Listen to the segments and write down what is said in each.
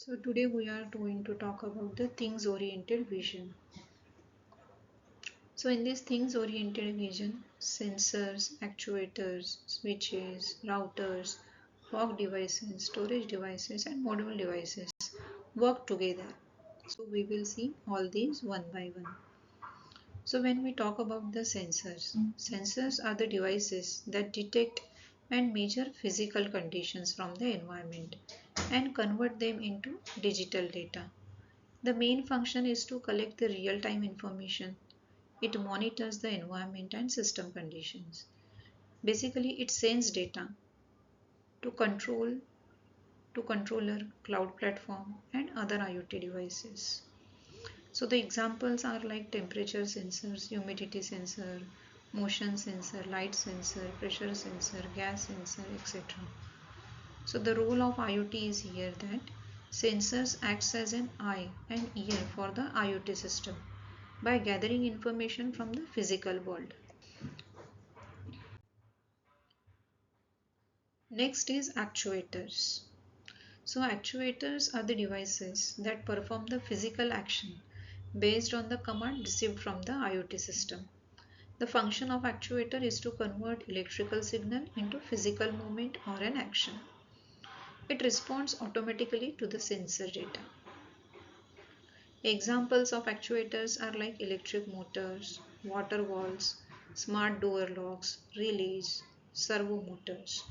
So today we are going to talk about the things oriented vision. So in this things oriented vision, sensors, actuators, switches, routers, fog devices, storage devices and module devices work together. So we will see all these one by one. So when we talk about the sensors are the devices that detect and measure physical conditions from the environment and convert them into digital data. The main function is to collect the real-time information. It monitors the environment and system conditions. Basically, it sends data to controller, cloud platform, and other IoT devices. So the examples are like temperature sensors, humidity sensor, motion sensor, light sensor, pressure sensor, gas sensor, etc. So the role of IoT is here that sensors acts as an eye and ear for the IoT system by gathering information from the physical world. Next is actuators. So actuators are the devices that perform the physical action based on the command received from the IoT system. The function of actuator is to convert electrical signal into physical movement or an action. It responds automatically to the sensor data. Examples of actuators are like electric motors, water valves, smart door locks, relays, servo motors.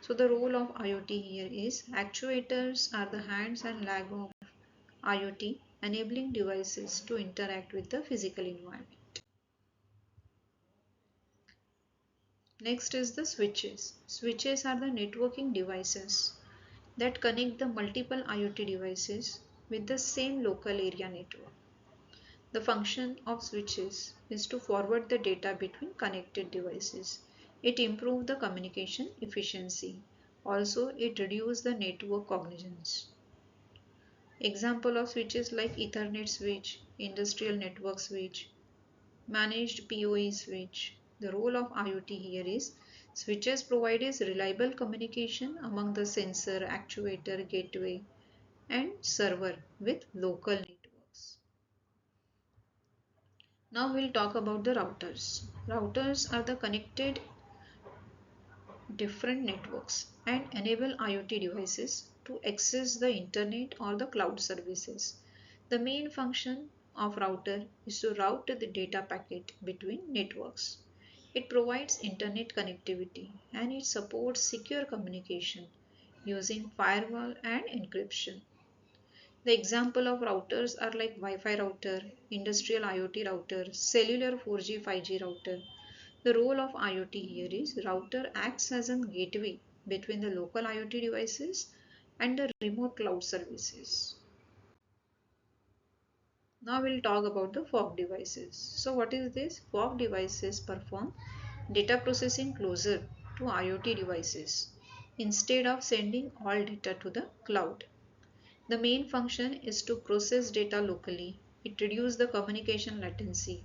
So the role of IoT here is actuators are the hands and leg of IoT, enabling devices to interact with the physical environment. Next is the switches. Switches are the networking devices that connect the multiple IoT devices with the same local area network. The function of switches is to forward the data between connected devices. It improves the communication efficiency. Also, it reduces the network cognitions. Example of switches like Ethernet switch, industrial network switch, managed PoE switch. The role of IoT here is switches provide reliable communication among the sensor, actuator, gateway, and server with local networks. Now we'll talk about the routers. Routers are the connected different networks and enable IoT devices to access the internet or the cloud services. The main function of router is to route the data packet between networks. It provides internet connectivity and it supports secure communication using firewall and encryption. The example of routers are like Wi-Fi router, industrial IoT router, cellular 4G 5G router. The role of IoT here is router acts as a gateway between the local IoT devices and the remote cloud services. Now we'll talk about the fog devices. So what is this? Fog devices perform data processing closer to IoT devices instead of sending all data to the cloud. The main function is to process data locally. It reduces the communication latency.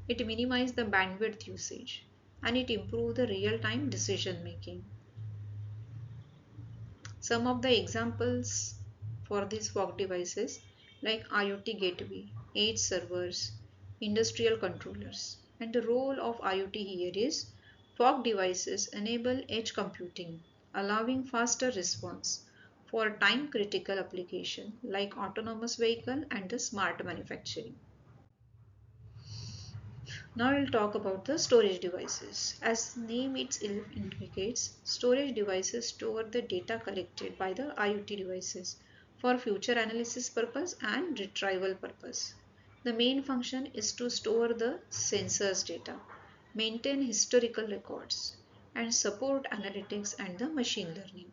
It minimizes the bandwidth usage and it improves the real-time decision making. Some of the examples for these fog devices like IoT gateway, edge servers, industrial controllers. And the role of IoT here is fog devices enable edge computing, allowing faster response for time critical application like autonomous vehicle and the smart manufacturing. Now we'll talk about the storage devices. As name indicates, storage devices store the data collected by the IoT devices for future analysis purpose and retrieval purpose. The main function is to store the sensors data, maintain historical records, and support analytics and the machine learning.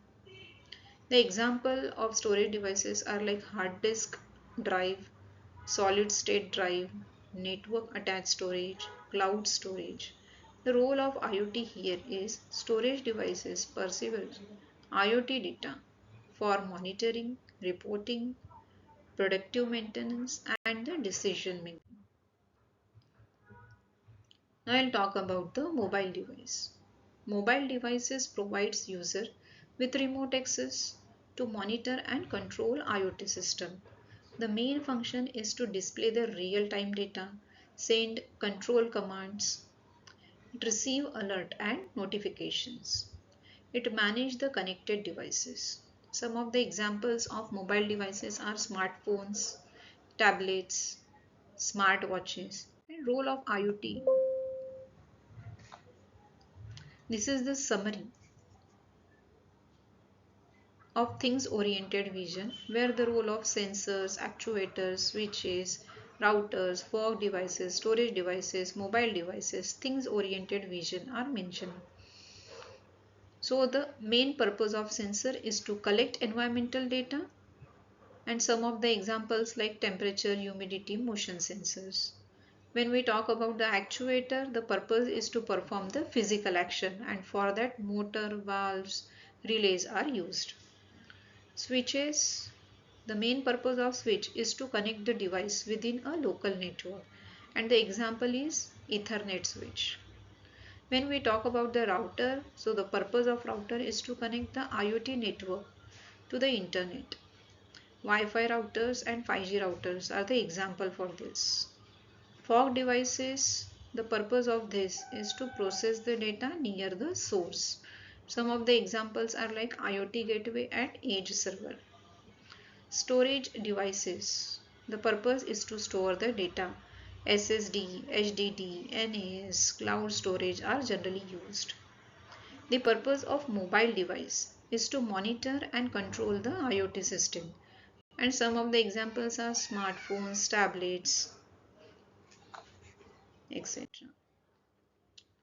The example of storage devices are like hard disk drive, solid state drive, network attached storage, cloud storage. The role of IoT here is storage devices perceive IoT data for monitoring, reporting, productive maintenance and the decision making. Now I'll talk about the mobile device. Mobile devices provides user with remote access to monitor and control IoT system. The main function is to display the real-time data, send control commands, receive alert and notifications. It manages the connected devices. Some of the examples of mobile devices are smartphones, tablets, smartwatches, and role of IoT. This is the summary of things-oriented vision, where the role of sensors, actuators, switches, routers, fog devices, storage devices, mobile devices, things-oriented vision are mentioned. So the main purpose of sensor is to collect environmental data, and some of the examples like temperature, humidity, motion sensors. When we talk about the actuator, the purpose is to perform the physical action, and for that motor, valves, relays are used. Switches, the main purpose of switch is to connect the device within a local network, and the example is Ethernet switch. When we talk about the router, so the purpose of router is to connect the IoT network to the internet. Wi-Fi routers and 5G routers are the example for this. Fog devices, the purpose of this is to process the data near the source. Some of the examples are like IoT gateway and edge server. Storage devices, the purpose is to store the data. SSD, HDD, NAS, cloud storage are generally used. The purpose of mobile device is to monitor and control the IoT system. And some of the examples are smartphones, tablets, etc.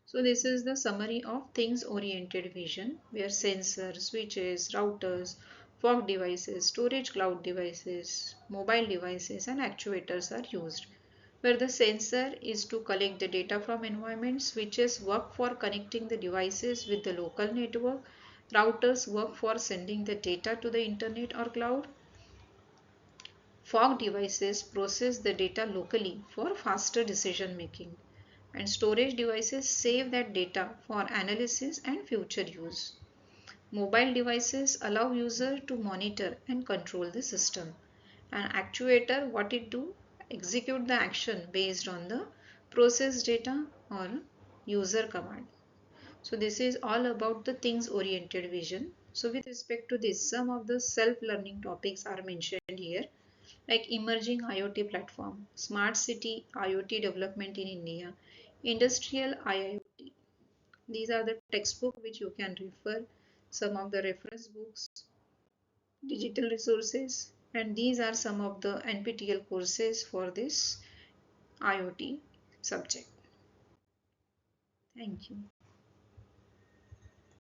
So this is the summary of things-oriented vision, where sensors, switches, routers, fog devices, storage cloud devices, mobile devices and actuators are used. Where the sensor is to collect the data from environment, switches work for connecting the devices with the local network, routers work for sending the data to the internet or cloud. Fog devices process the data locally for faster decision making, and storage devices save that data for analysis and future use. Mobile devices allow user to monitor and control the system. An actuator, what it do? Execute the action based on the processed data or user command. So this is all about the things oriented vision. So with respect to this, some of the self-learning topics are mentioned here, like emerging IoT platform, smart city IoT development in India, industrial IoT. These are the textbook which you can refer, some of the reference books, digital resources, and these are some of the NPTEL courses for this IoT subject. Thank you.